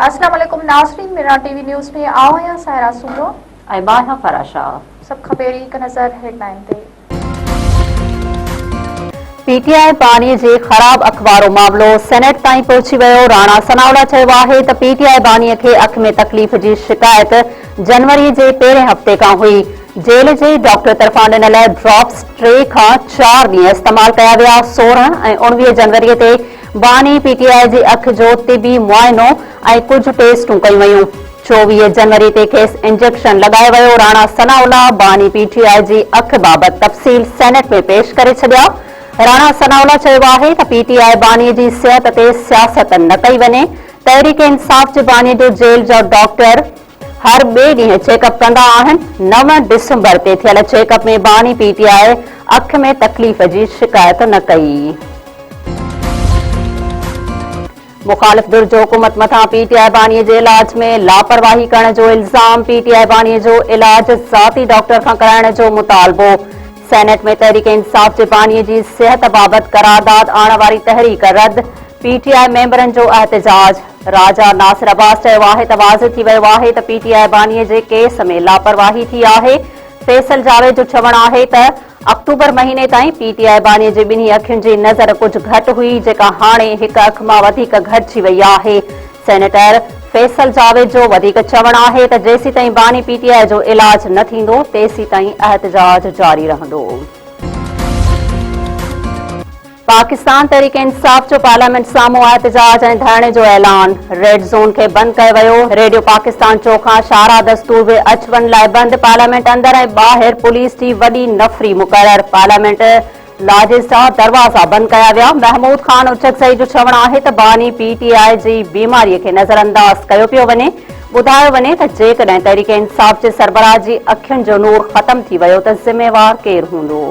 अस्सलाम वालेकुम नाज़रीन, मेरा टीवी न्यूज़ में आओ या सायरा सुनो ऐं मां आहियां फराशा। सब खबेरी हिक नज़र हेडलाइन ते। पीटीआई बानी जे ख़राब अख़बारो मामलो सेनेट ताईं पहुची वियो। राणा सनावला चयो आहे त पीटीआई बानीअ खे अख में तकलीफ़ जी शिकायत जनवरी जे पहिरें हफ़्ते खां हुई। जेल जे डॉक्टर तरफ़ां ॾिनल ड्रॉप्स 3 खां 4 ॾींहं इस्तेमाल कया विया। 16 ऐं 19 जनवरीअ ते बानी पीटीआई जी अख जो तिबी मुआइनो ऐं कुझु टेस्टूं कयूं वयूं। 24 जनवरी ते खेसि इंजेक्शन लॻायो वियो। राणा सनावला बानी पीटीआई जी अख बाबति तफ़सील सेनेट में पेश करे छॾिया। राणा सनावला चयो आहे त पीटीआई बानीअ जी सिहत ते सियासत न कई वञे। तहरीक इंसाफ़ जे बानी जो जेल जा डॉक्टर हर ॿिए ॾींहुं चेकअप कंदा आहिनि। 9 डिसंबर ते थियल चेकअप में बानी पीटीआई अख में तकलीफ़ जी शिकायत न कई। मुखालिफ़ धुर जो हुकूमत मथां पीटीआई बानीअ जे इलाज में लापरवाही करण जो इल्ज़ाम। पीटीआई बानीअ जो इलाज ज़ाती डॉक्टर खां कराइण जो मुतालबो। सेनेट में तहरीक इंसाफ़ जे बानीअ जी सिहत बाबति करारदाद आणण वारी तहरीक रद्द। पीटीआई मेंबरनि जो एहतजाज। राजा नासिर अब्बास चयो आहे त वाज़िह थी वियो आहे त पीटीआई बानीअ जे केस में लापरवाही थी आहे। फैसल जावेद जो चवणु आहे त अक्टूबर महीने ताईं पीटीआई बानीअ जे ॿिन्ही अखियुनि जी नज़र कुझु घटि हुई, जेका हाणे हिक अख मां वधीक घटिजी वई आहे। सेनेटर फैसल जावेद जो वधीक चवणु आहे त जेसीं ताईं बानी पीटीआई जो इलाज न थींदो तेसीं ताईं एहतजाज जारी रहंदो। पाकिस्तान तहरीक इंसाफ़ जो पार्लियामेंट साम्हूं एहतजाज ऐं धरणे जो ऐलान। रेड ज़ोन खे बंदि कयो वियो। रेडियो पाकिस्तान चोखां शारा दस्तूर बि अच वञ लाइ बंदि। पार्लियामेंट अंदरि ऐं ॿाहिरि पुलिस जी वॾी नफ़री मुक़रर। पार्लियामेंट लाजिज़ जा दरवाज़ा बंदि कया विया। महमूद खान उचकज़ई जो चवणु आहे त बानी पीटीआई जी बीमारीअ खे नज़रअंदाज़ कयो पियो वञे। ॿुधायो वञे त जेकॾहिं तहरीक इंसाफ़ जे सरबराह जी अखियुनि जो नूर ख़तम थी वियो त ज़िम्मेवार केरु हूंदो।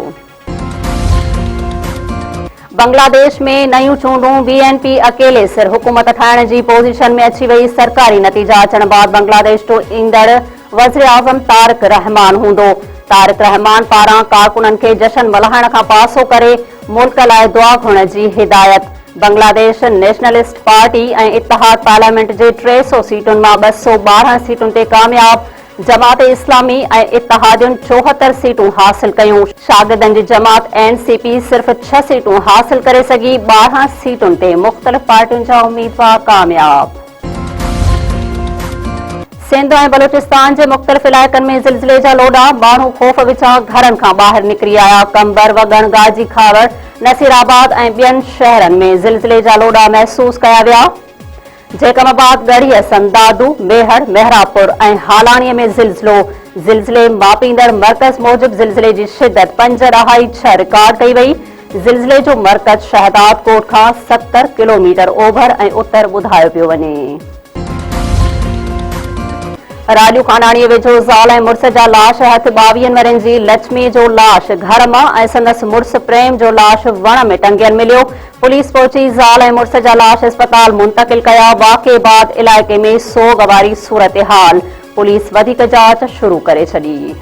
बांग्लादेश में नयूं चूंडूं। बीएनपी अकेले सिर हुकूमत ठाहिण जी पोज़ीशन में अची वई। सरकारी नतीजा अचण बाद बांग्लादेश जो ईंदड़ वज़ीर आज़म तारिक रहमान हूंदो। तारिक रहमान पारां कारकुननि खे जश्न मल्हाइण खां पासो करे मुल्क लाइ दुआ घुरण जी हिदायत। बांग्लादेश नेशनलिस्ट पार्टी ऐं इत्तेहाद पार्लियामेंट जे 300 सीटुनि मां 212 सीटुनि ते कामयाब। जमात इस्लामी ऐं इत्तेहादियुनि 74 सीटूं हासिल कयूं। शागिर्दनि जी जमात एनसीपी सिर्फ़ 6 सीटूं हासिल करे सघी। 12 सीटुनि ते मुख़्तलिफ़ पार्टियुनि जा उम्मीदवार कामयाब। सिंध ऐं बलूचिस्तान जे मुख़्तलिफ़ इलाइक़नि में ज़िलज़िले जा लोॾा। माण्हू ख़ौफ़ विचां घरनि खां ॿाहिरि निकिरी आया। कंबर, वगण, गाजी खावर, नसीराबाद ऐं ॿियनि शहरनि में ज़िलज़िले जा लोॾा महसूस कया विया। जैकमाबाद, गढ़ीअ, संदादू, मेहर, मेहरापुर ऐं हालाणीअ में ज़िलज़िले मापींदड़ मर्कज़ मूजिबि ज़िलज़िले जी शिदत 5.6 रिकॉर्ड कई वई। ज़िलज़िले जो मर्कज़ शहदाद कोट खां 70 किलोमीटर ओभर ऐं उतर ॿुधायो पियो वञे। राजू खानाणीअ वेझो ज़ाल ऐं मुड़िस जा लाश हथ। 22 वरनि जी लक्ष्मी जो लाश घर मां ऐं संदसि मुड़िस प्रेम जो लाश वण में टंगियल मिलियो। पुलिस पहुची ज़ाल ऐं मुड़िस जा लाश अस्पताल मुंतक़िल कया। वाक़े बाद इलाइक़े में सोग वारी सूरत हाल। पुलिस वधीक जांच शुरू करे छॾी।